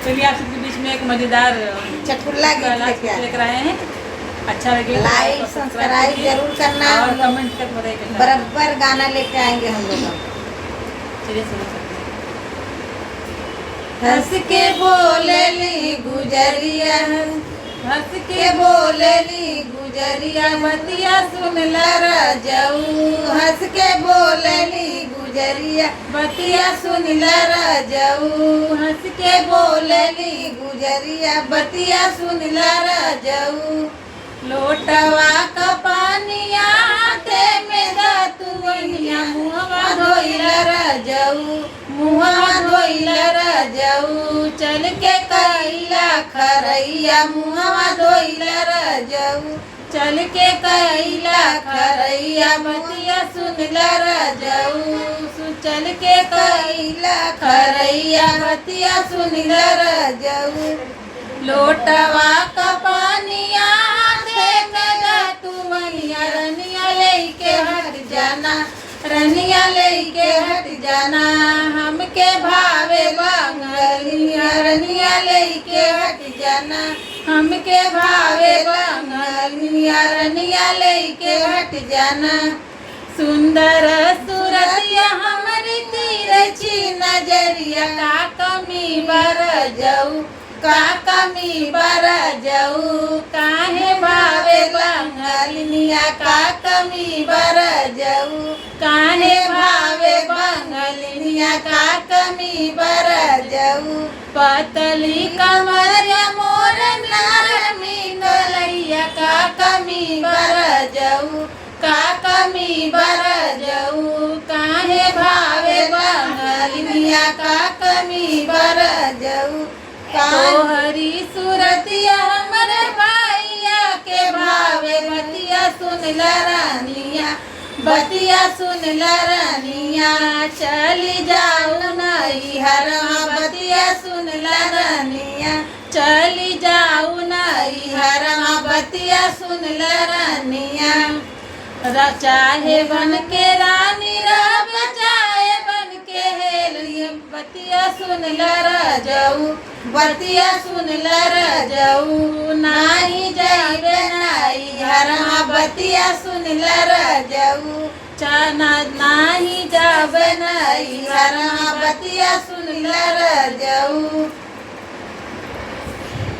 चलिए आप सबके बीच में एक मजेदार चटकुल्ला गीत लेकर आए हैं। अच्छा लगे लाइक सब्सक्राइब जरूर करना और कमेंट तक बताइए। बराबर गाना लेके आएंगे हम लोग। चलिए सुनो सकते हंस के बोलेली गुजरिया, हंस के बोलेली गुजरिया, बतिया सुन लरा जाऊ। हंस के बोलेली गुजरिया, बतिया सुन लरा जाऊ। हंस के बोलेली गुजरिया, बतिया सुन लरा जाऊ। लोटवा का पानिया हाथे में दातुनिया, मुहवा धोइला रजऊ, मुहवा धोइला रजऊ। चल के कैला खरैया, मुहवा धोइला रजऊ। चल के कैला खरैया, बतिया सुनला रजऊ। चल के कैला खरैया, बतिया सुनला रजऊ। लोटवा का पानिया रनिया लेके हट जाना, रनिया लेके हट जाना। हमके भावे बंगलिया, रनिया लेके हट जाना। हमके भावे बंगलिया, रनिया लेके हट जाना। सुंदर सूरतिया हमारी तिरछी नजरिया, का कमी बर जाऊ, का कमी बर जाऊ। काहे भावे बंगलिया, का कमी बर जाऊ। काहे भावे बंगलिया, का कमी बर जाऊ। पतली कमरिया मोर नरमी गलैया, का कमी बर जाऊ, का कमी बर जाऊ। काहे भावे बंगलिया, का कमी बर जाऊ। तोहरी सूरतिया हमरे भैया के भावे, बतिया सुन रानिया, बतिया सुन रानिया। चली जाऊ नैहरवा, बतिया सुन रानिया। चली जाऊ नैहरवा, बतिया सुन रानिया। चाहे बन के रानी रब, चाहे बन के हेलिया, बतिया सुन लरा जाऊ, बतिया सुन लरा जाऊ। नाही जाइबे नैहरवा, बतिया सुन लरा जाऊ। चाना नाही जाबे नैहरवा, बतिया सुन लरा जाऊ।